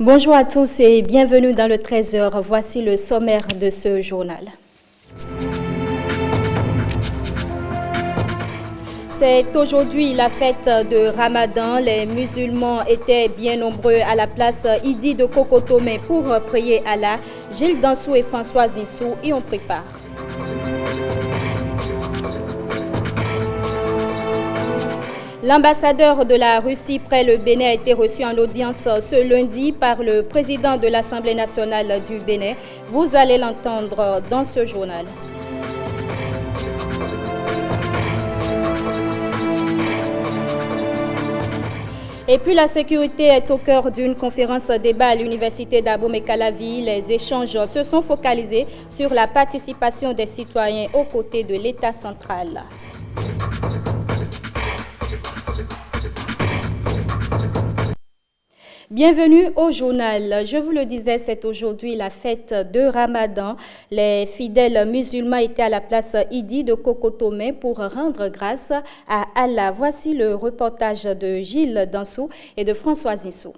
Bonjour à tous et bienvenue dans le 13h. Voici le sommaire de ce journal. C'est aujourd'hui la fête de Ramadan. Les musulmans étaient bien nombreux à la place Idi de Kokotomé pour prier Allah. Gilles Dansou et Françoise Insou y ont pris part. L'ambassadeur de la Russie près le Bénin a été reçu en audience ce lundi par le président de l'Assemblée nationale du Bénin. Vous allez l'entendre dans ce journal. Et puis la sécurité est au cœur d'une conférence débat à l'université d'Abomey-Calavi. Les échanges se sont focalisés sur la participation des citoyens aux côtés de l'État central. Bienvenue au journal. Je vous le disais, c'est aujourd'hui la fête de Ramadan. Les fidèles musulmans étaient à la place Idi de Kokotomé pour rendre grâce à Allah. Voici le reportage de Gilles Dansou et de Françoise Insou.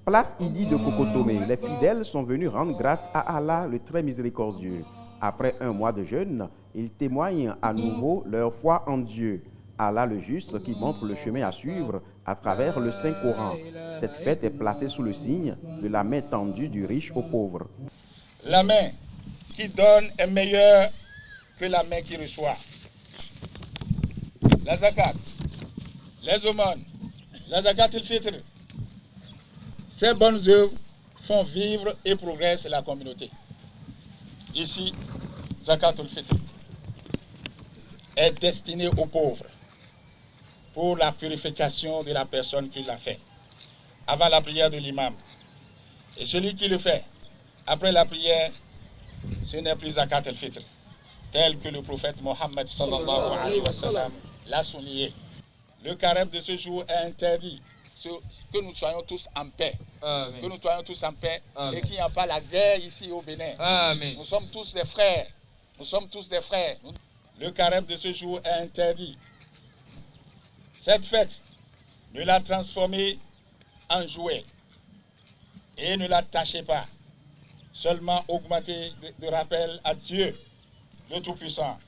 Place Idi de Kokotomé, les fidèles sont venus rendre grâce à Allah, le très miséricordieux. Après un mois de jeûne, ils témoignent à nouveau leur foi en Dieu. Allah le juste qui montre le chemin à suivre à travers le Saint-Coran. Cette fête est placée sous le signe de la main tendue du riche au pauvre. La main qui donne est meilleure que la main qui reçoit. La zakat, les aumônes, la zakat il-fitr, ces bonnes œuvres font vivre et progresser la communauté. Ici, zakat il-fitr est destinée aux pauvres, pour la purification de la personne qui l'a fait, avant la prière de l'imam. Et celui qui le fait, après la prière, ce n'est plus zakat al-fitr, tel que le prophète Mohammed sallallahu alayhi wa sallam l'a souligné. Le carême de ce jour est interdit, que nous soyons tous en paix. Amen. Que nous soyons tous en paix. Amen. Et qu'il n'y a pas la guerre ici au Bénin. Amen. Nous sommes tous des frères. Nous sommes tous des frères. Le carême de ce jour est interdit. Cette fête, ne la transformez en jouet et ne la tâchez pas. Seulement augmentez de rappel à Dieu, le Tout-Puissant,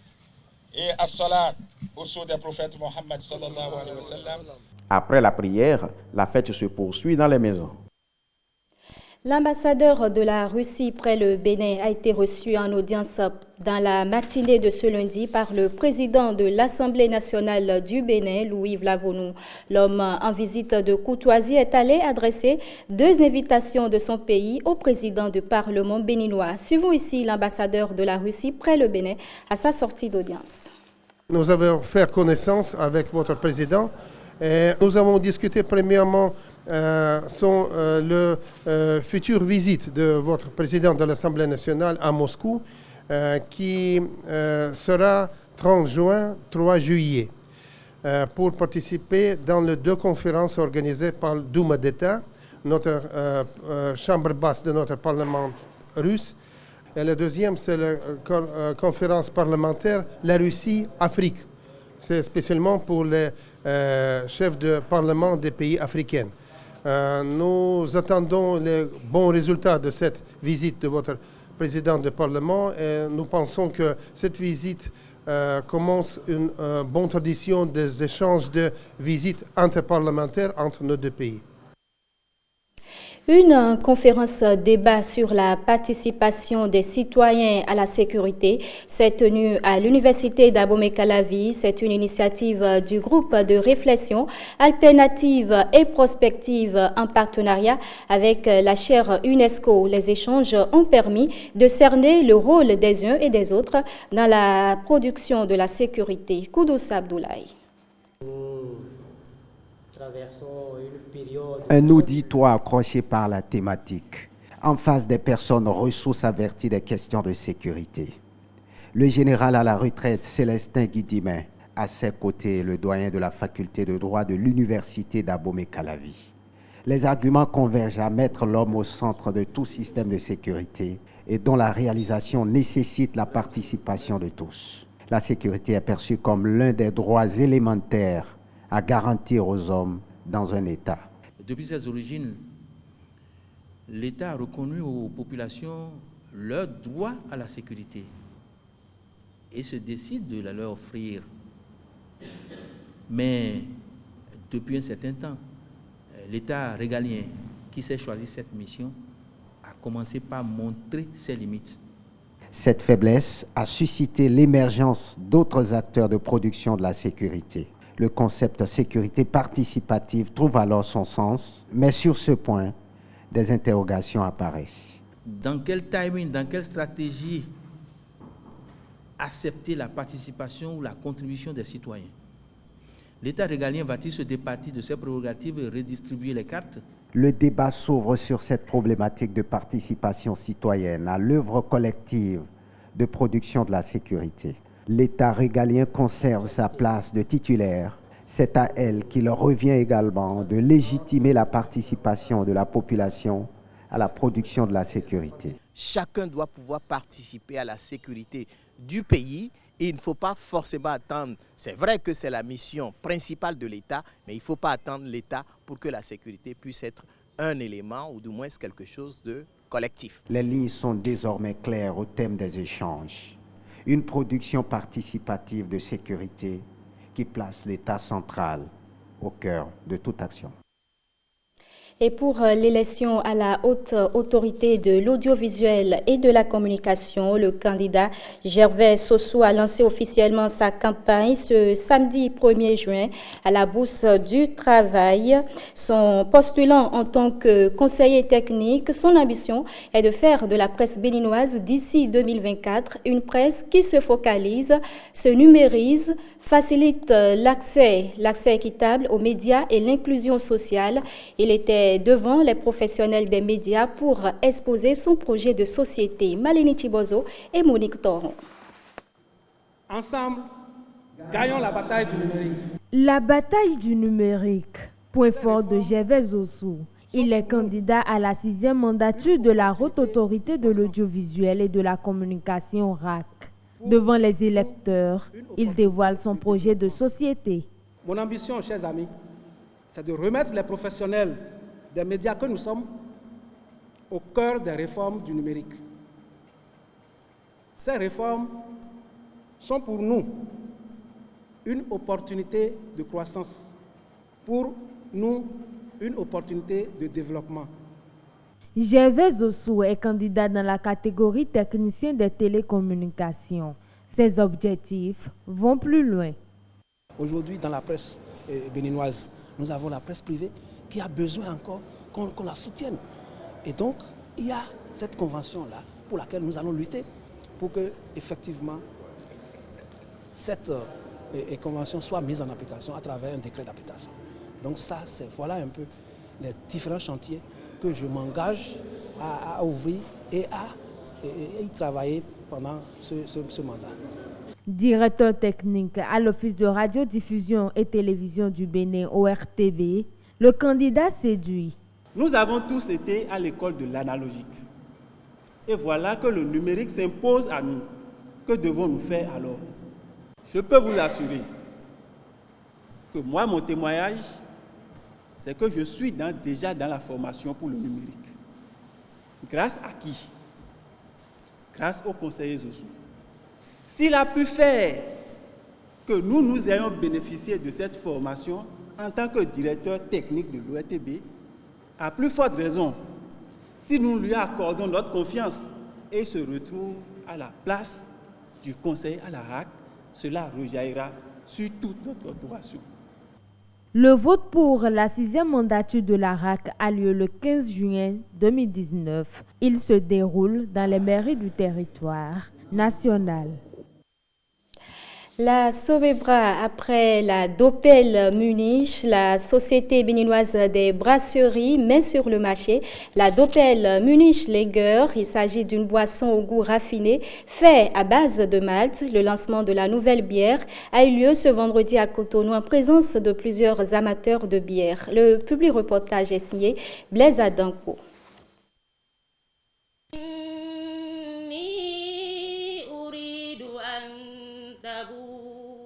et à salat au sceau des prophètes Mohammed sallallahu alayhi wa sallam. Après la prière, la fête se poursuit dans les maisons. L'ambassadeur de la Russie près le Bénin a été reçu en audience dans la matinée de ce lundi par le président de l'Assemblée nationale du Bénin, Louis Vlavonou. L'homme en visite de courtoisie est allé adresser 2 invitations de son pays au président du Parlement béninois. Suivons ici l'ambassadeur de la Russie près le Bénin à sa sortie d'audience. Nous avons fait connaissance avec votre président et nous avons discuté premièrement le future visite de votre président de l'Assemblée nationale à Moscou qui sera 30 juin, 3 juillet pour participer dans les 2 conférences organisées par le Douma d'État, notre chambre basse de notre Parlement russe. Et la deuxième, c'est la conférence parlementaire La Russie-Afrique. C'est spécialement pour les chefs de parlement des pays africains. Nous attendons les bons résultats de cette visite de votre président du Parlement et nous pensons que cette visite commence une bonne tradition des échanges de visites interparlementaires entre nos 2 pays. Une conférence débat sur la participation des citoyens à la sécurité s'est tenue à l'université d'Abomey-Calavi. C'est une initiative du groupe de réflexion alternative et prospective en partenariat avec la chaire UNESCO. Les échanges ont permis de cerner le rôle des uns et des autres dans la production de la sécurité. Koudous Abdoulaye. Un auditoire accroché par la thématique, en face des personnes ressources averties des questions de sécurité. Le général à la retraite Célestin Guidimin, à ses côtés le doyen de la faculté de droit de l'université d'Abomey-Calavi. Les arguments convergent à mettre l'homme au centre de tout système de sécurité et dont la réalisation nécessite la participation de tous. La sécurité est perçue comme l'un des droits élémentaires à garantir aux hommes dans un État. Depuis ses origines, l'État a reconnu aux populations leur droit à la sécurité et se décide de la leur offrir. Mais depuis un certain temps, l'État régalien qui s'est choisi cette mission a commencé par montrer ses limites. Cette faiblesse a suscité l'émergence d'autres acteurs de production de la sécurité. Le concept de sécurité participative trouve alors son sens, mais sur ce point, des interrogations apparaissent. Dans quel timing, dans quelle stratégie accepter la participation ou la contribution des citoyens? L'État régalien va-t-il se départir de ses prérogatives et redistribuer les cartes? Le débat s'ouvre sur cette problématique de participation citoyenne à l'œuvre collective de production de la sécurité. L'État régalien conserve sa place de titulaire. C'est à elle qu'il revient également de légitimer la participation de la population à la production de la sécurité. Chacun doit pouvoir participer à la sécurité du pays et il ne faut pas forcément attendre. C'est vrai que c'est la mission principale de l'État, mais il ne faut pas attendre l'État pour que la sécurité puisse être un élément ou du moins quelque chose de collectif. Les lignes sont désormais claires au thème des échanges. Une production participative de sécurité qui place l'État central au cœur de toute action. Et pour l'élection à la haute autorité de l'audiovisuel et de la communication, le candidat Gervais Sossou a lancé officiellement sa campagne ce samedi 1er juin à la Bourse du Travail. Son postulant en tant que conseiller technique, son ambition est de faire de la presse béninoise d'ici 2024 une presse qui se focalise, se numérise, facilite l'accès équitable aux médias et l'inclusion sociale. Il était devant les professionnels des médias pour exposer son projet de société. Malini Chibozo et Monique Toron. Ensemble, gagnons la bataille du numérique. La bataille du numérique, point fort de Gervais Sossou. Il est candidat à la 6e mandature de la Haute Autorité de l'Audiovisuel et de la Communication RAC. Devant les électeurs, il dévoile son projet de société. Mon ambition, chers amis, c'est de remettre les professionnels des médias que nous sommes au cœur des réformes du numérique. Ces réformes sont pour nous une opportunité de croissance, pour nous une opportunité de développement. Gervais Sossou est candidat dans la catégorie technicien des télécommunications. Ses objectifs vont plus loin. Aujourd'hui, dans la presse béninoise, nous avons la presse privée qui a besoin encore qu'on la soutienne. Et donc, il y a cette convention-là pour laquelle nous allons lutter pour que, effectivement, cette convention soit mise en application à travers un décret d'application. Donc ça, voilà un peu les différents chantiers que je m'engage à ouvrir et à y travailler pendant ce mandat. Directeur technique à l'Office de radiodiffusion et télévision du Bénin, ORTB, le candidat séduit. Nous avons tous été à l'école de l'analogique. Et voilà que le numérique s'impose à nous. Que devons-nous faire alors? Je peux vous assurer que moi, mon témoignage, c'est que je suis déjà dans la formation pour le numérique. Grâce à qui? Grâce au conseiller Sossou. S'il a pu faire que nous ayons bénéficié de cette formation en tant que directeur technique de l'ORTB, à plus forte raison, si nous lui accordons notre confiance et se retrouve à la place du conseil à la RAC, cela rejaillira sur toute notre corporation. Le vote pour la 6e mandature de la RAC a lieu le 15 juin 2019. Il se déroule dans les mairies du territoire national. La Sobebra, après la Dopel Munich, la société béninoise des brasseries met sur le marché la Dopel Munich Lager. Il s'agit d'une boisson au goût raffiné, faite à base de malt. Le lancement de la nouvelle bière a eu lieu ce vendredi à Cotonou en présence de plusieurs amateurs de bière. Le public reportage est signé Blaise Adanko.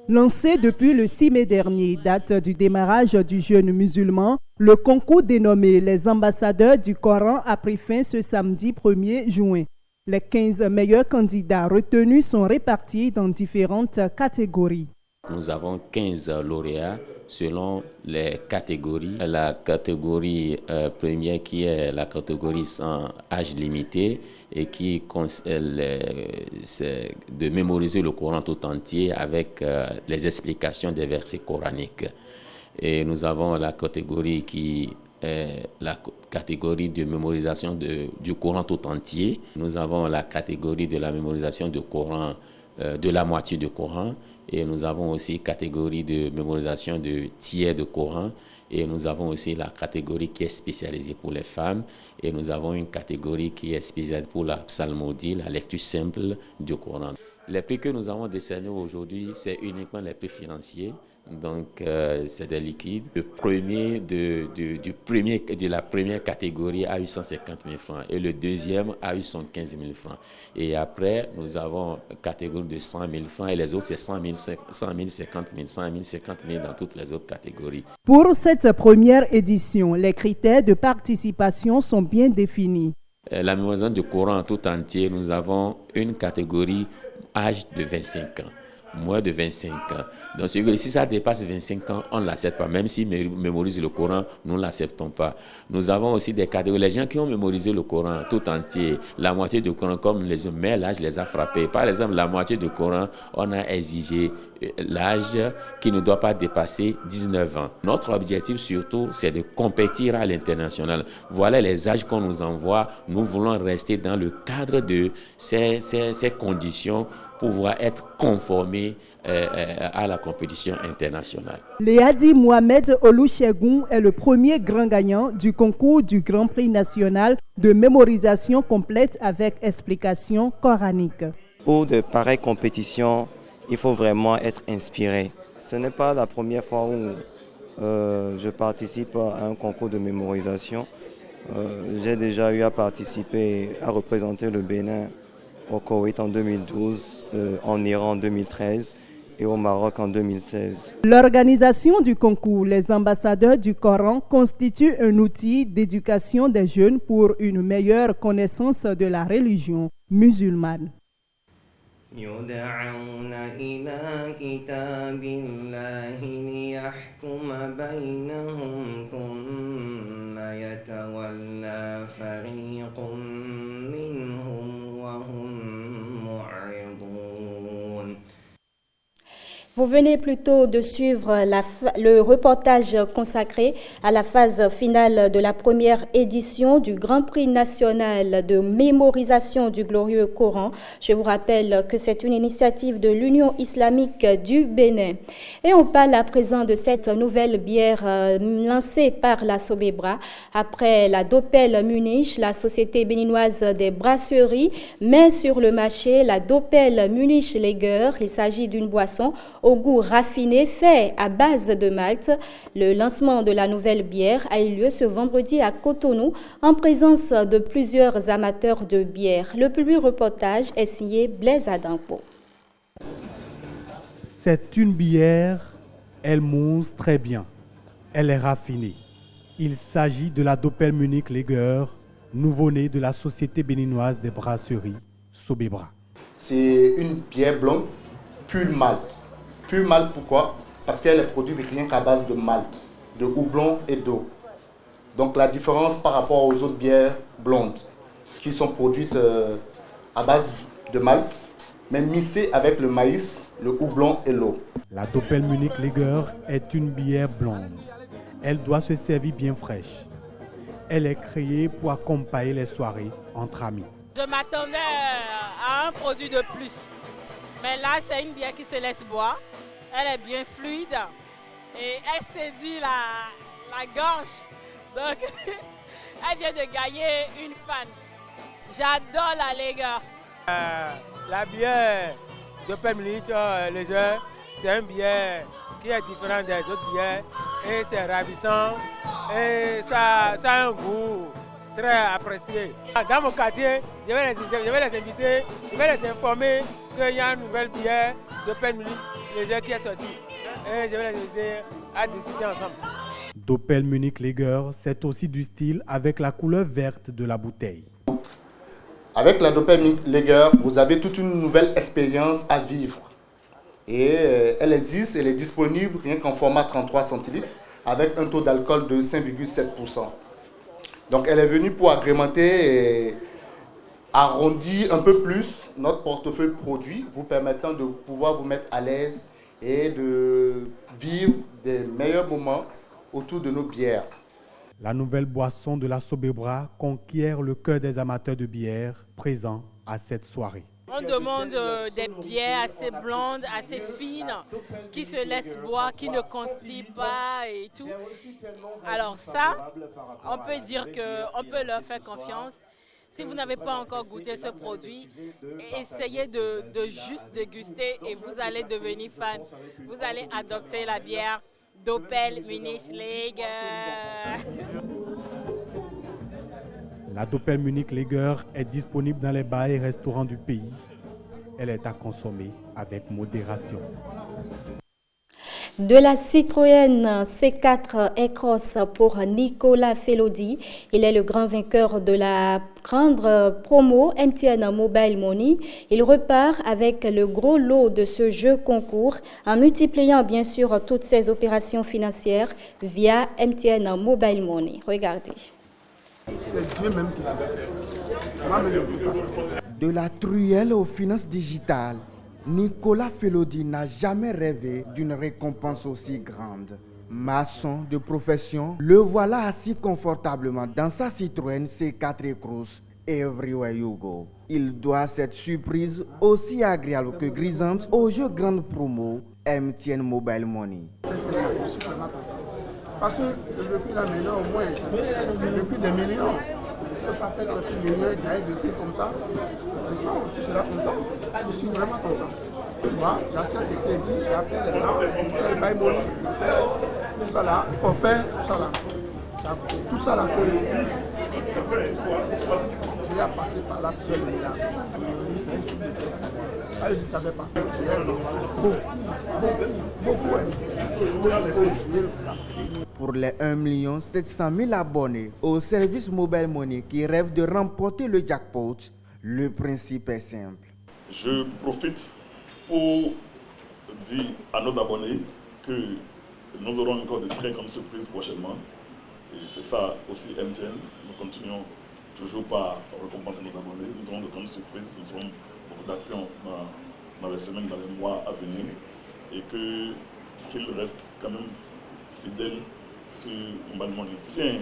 Lancé depuis le 6 mai dernier, date du démarrage du jeûne musulman, Le concours dénommé les ambassadeurs du Coran a pris fin ce samedi 1er juin. Les 15 meilleurs candidats retenus sont répartis dans différentes catégories. Nous avons 15 lauréats selon les catégories. La catégorie première qui est la catégorie sans âge limité et qui c'est de mémoriser le Coran tout entier avec les explications des versets coraniques. Et nous avons la catégorie qui est la catégorie de mémorisation du Coran tout entier. Nous avons la catégorie de la mémorisation du Coran, de la moitié du Coran. Et nous avons aussi catégorie de mémorisation de tiers de Coran. Et nous avons aussi la catégorie qui est spécialisée pour les femmes. Et nous avons une catégorie qui est spécialisée pour la psalmodie, la lecture simple du Coran. Les prix que nous avons décernés aujourd'hui, c'est uniquement les prix financiers. Donc, c'est des liquides. Le premier de la première catégorie a eu 150 000 francs et le deuxième a eu 115 000 francs. Et après, nous avons une catégorie de 100 000 francs et les autres, c'est 100 000, 50 000, 100 000, 50 000 dans toutes les autres catégories. Pour cette première édition, les critères de participation sont bien définis. La mémorisation du Coran tout entier, nous avons une catégorie âge de 25 ans. Moins de 25 ans. Donc, si ça dépasse 25 ans, on ne l'accepte pas. Même s'ils mémorisent le Coran, nous ne l'acceptons pas. Nous avons aussi des catégories. Les gens qui ont mémorisé le Coran tout entier, la moitié du Coran, comme les hommes, mais l'âge les a frappés. Par exemple, la moitié du Coran, on a exigé l'âge qui ne doit pas dépasser 19 ans. Notre objectif surtout, c'est de compétir à l'international. Voilà les âges qu'on nous envoie. Nous voulons rester dans le cadre de ces conditions pour pouvoir être conformés à la compétition internationale. Léadi Mohamed Olusegun est le premier grand gagnant du concours du Grand Prix national de mémorisation complète avec explication coranique. Pour de pareilles compétitions, il faut vraiment être inspiré. Ce n'est pas la première fois où je participe à un concours de mémorisation. J'ai déjà eu à participer, à représenter le Bénin au Koweït en 2012, en Iran en 2013 et au Maroc en 2016. L'organisation du concours Les ambassadeurs du Coran constitue un outil d'éducation des jeunes pour une meilleure connaissance de la religion musulmane. يدعون إلى كتاب الله ليحكم بينهم ثم يتولى فريق منهم وهم معرضون. Vous venez plutôt de suivre le reportage consacré à la phase finale de la première édition du Grand Prix national de mémorisation du glorieux Coran. Je vous rappelle que c'est une initiative de l'Union islamique du Bénin. Et on parle à présent de cette nouvelle bière lancée par la Sobebra. Après la Dopel Munich, la société béninoise des brasseries met sur le marché la Dopel Munich Lager. Il s'agit d'une boisson au goût raffiné fait à base de malt. Le lancement de la nouvelle bière a eu lieu ce vendredi à Cotonou en présence de plusieurs amateurs de bière. Le public reportage est signé Blaise Adampo. C'est une bière, elle mousse très bien. Elle est raffinée. Il s'agit de la Dopel Munich Lager, nouveau-né de la société béninoise des brasseries Sobebra. C'est une bière blonde, pure malt. Pure malt, pourquoi? Parce qu'elle est produite rien qu'à base de malt, de houblon et d'eau. Donc la différence par rapport aux autres bières blondes qui sont produites à base de malt, mais mixées avec le maïs, le houblon et l'eau. La Dopel Munich Lager est une bière blonde. Elle doit se servir bien fraîche. Elle est créée pour accompagner les soirées entre amis. Je m'attendais à un produit de plus. Mais là, c'est une bière qui se laisse boire. Elle est bien fluide et elle séduit la gorge. Donc, elle vient de gagner une fan. J'adore la Lager. La bière Dopel Munich Lager, c'est une bière qui est différente des autres bières et c'est ravissant et ça a un goût très apprécié. Dans mon quartier, je vais les inviter, je vais les informer qu'il y a une nouvelle bière Dopel Munich Lager qui est sortie et je vais les inviter à discuter ensemble. Doppel Munich Lager, c'est aussi du style avec la couleur verte de la bouteille. Avec la Doppel Munich Lager, vous avez toute une nouvelle expérience à vivre. Et elle existe, elle est disponible rien qu'en format 33 centilitres avec un taux d'alcool de 5,7%. Donc elle est venue pour agrémenter et arrondir un peu plus notre portefeuille produit, vous permettant de pouvoir vous mettre à l'aise et de vivre des meilleurs moments autour de nos bières. La nouvelle boisson de la Sobebra conquiert le cœur des amateurs de bière présents à cette soirée. On demande des bières assez blondes, assez fines, qui se laissent boire, qui ne constipent pas et tout. Alors ça, on peut dire qu'on peut leur faire confiance. Si vous n'avez pas encore goûté ce produit, essayez de juste déguster et vous allez devenir fan. Vous allez adopter la bière Doppel Munich Lager. La Doppel Munich Lager est disponible dans les bars et restaurants du pays. Elle est à consommer avec modération. De la Citroën C4 Aircross pour Nicolas Felodi. Il est le grand vainqueur de la grande promo MTN Mobile Money. Il repart avec le gros lot de ce jeu concours en multipliant bien sûr toutes ses opérations financières via MTN Mobile Money. Regardez. C'est Dieu même qui sait. De la truelle aux finances digitales, Nicolas Felodi n'a jamais rêvé d'une récompense aussi grande. Maçon de profession, le voilà assis confortablement dans sa Citroën C4 Aircross Everywhere You Go. Il doit cette surprise aussi agréable que grisante au jeu grande promo MTN Mobile Money. Parce que depuis là maintenant, au moins, c'est depuis des millions. Tu ne peux pas faire sortir des millions, gagner des trucs comme ça. Et ça, tu seras content. Je suis vraiment content. Moi, j'achète des crédits, j'appelle les gens, je fais le buy money, tout ça là, il faut faire tout ça là. Tout ça là que j'ai passé par là, plusieurs milliards. C'est un truc de travail. Je ne savais pas. J'ai investi beaucoup. Pour les 1 700 000 abonnés au service Mobile Money qui rêvent de remporter le jackpot, le principe est simple. Je profite pour dire à nos abonnés que nous aurons encore de très grandes surprises prochainement. Et c'est ça aussi MTN. Nous continuons toujours par récompenser nos abonnés. Nous aurons de grandes surprises, nous aurons beaucoup d'actions dans les semaines, dans les mois à venir. Et qu'ils restent quand même fidèles sur Mobile Money. Je tiens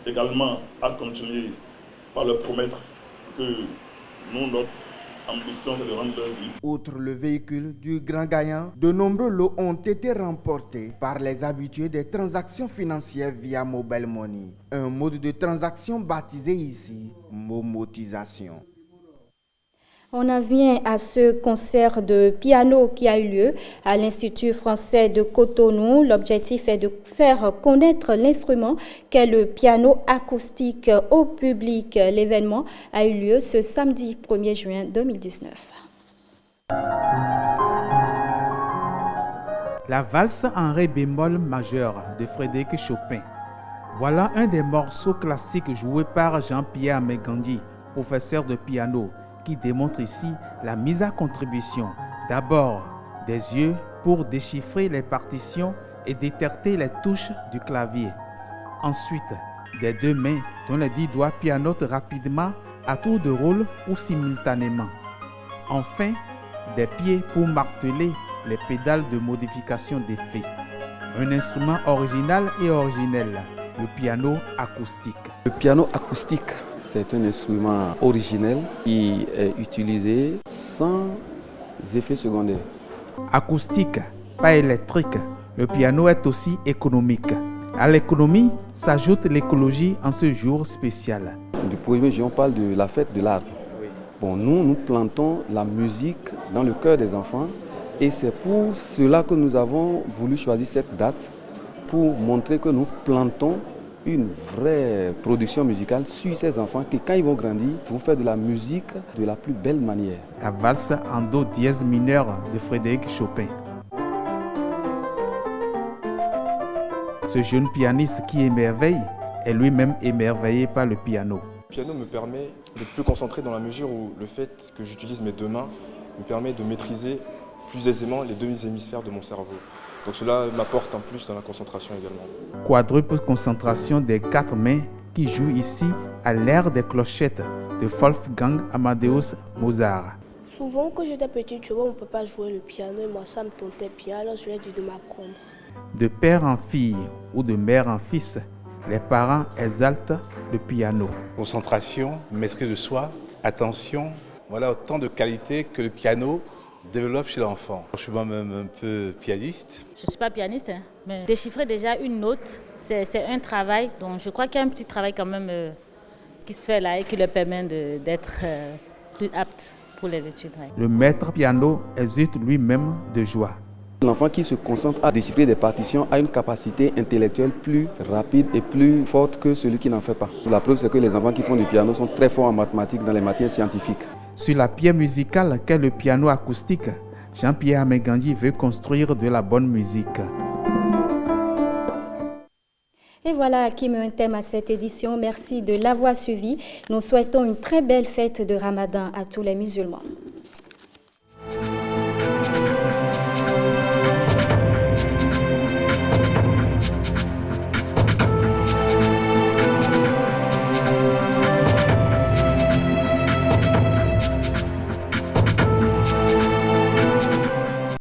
également à continuer par leur promettre que nous, notre ambition, c'est de rendre leur vie. Outre le véhicule du grand gagnant, de nombreux lots ont été remportés par les habitués des transactions financières via Mobile Money. Un mode de transaction baptisé ici momotisation. On en vient à ce concert de piano qui a eu lieu à l'Institut français de Cotonou. L'objectif est de faire connaître l'instrument qu'est le piano acoustique au public. L'événement a eu lieu ce samedi 1er juin 2019. La valse en ré bémol majeur de Frédéric Chopin. Voilà un des morceaux classiques joués par Jean-Pierre Megandi, professeur de piano, qui démontre ici la mise à contribution d'abord des yeux pour déchiffrer les partitions et détecter les touches du clavier. Ensuite, des 2 mains dont les 10 doigts pianotent rapidement à tour de rôle ou simultanément. Enfin, des pieds pour marteler les pédales de modification d'effet. Un instrument original et originel, le piano acoustique. Le piano acoustique, c'est un instrument originel qui est utilisé sans effet secondaire. Acoustique, pas électrique, le piano est aussi économique. À l'économie s'ajoute l'écologie en ce jour spécial. Du 1er juin, on parle de la fête de l'arbre. Bon, nous plantons la musique dans le cœur des enfants et c'est pour cela que nous avons voulu choisir cette date pour montrer que nous plantons une vraie production musicale sur ces enfants qui, quand ils vont grandir, vont faire de la musique de la plus belle manière. La valse en do dièse mineur de Frédéric Chopin. Ce jeune pianiste qui émerveille est lui-même émerveillé par le piano. Le piano me permet d'être plus concentré dans la mesure où le fait que j'utilise mes deux mains me permet de maîtriser plus aisément les deux hémisphères de mon cerveau. Donc cela m'apporte un plus dans la concentration également. Quadruple concentration des 4 mains qui jouent ici à l'air des clochettes de Wolfgang Amadeus Mozart. Souvent quand j'étais petite, tu vois, on ne peut pas jouer le piano et moi ça me tentait bien, alors je lui ai dit de m'apprendre. De père en fille ou de mère en fils, les parents exaltent le piano. Concentration, maîtrise de soi, attention, voilà autant de qualités que le piano développe chez l'enfant. Je suis moi-même un peu pianiste. Je ne suis pas pianiste, mais déchiffrer déjà une note, c'est un travail. Donc je crois qu'il y a un petit travail quand même qui se fait là et qui leur permet d'être plus apte pour les études. Ouais. Le maître piano exulte lui-même de joie. L'enfant qui se concentre à déchiffrer des partitions a une capacité intellectuelle plus rapide et plus forte que celui qui n'en fait pas. La preuve, c'est que les enfants qui font du piano sont très forts en mathématiques, dans les matières scientifiques. Sur la pierre musicale qu'est le piano acoustique, Jean-Pierre Améganji veut construire de la bonne musique. Et voilà qui met un thème à cette édition. Merci de l'avoir suivi. Nous souhaitons une très belle fête de Ramadan à tous les musulmans.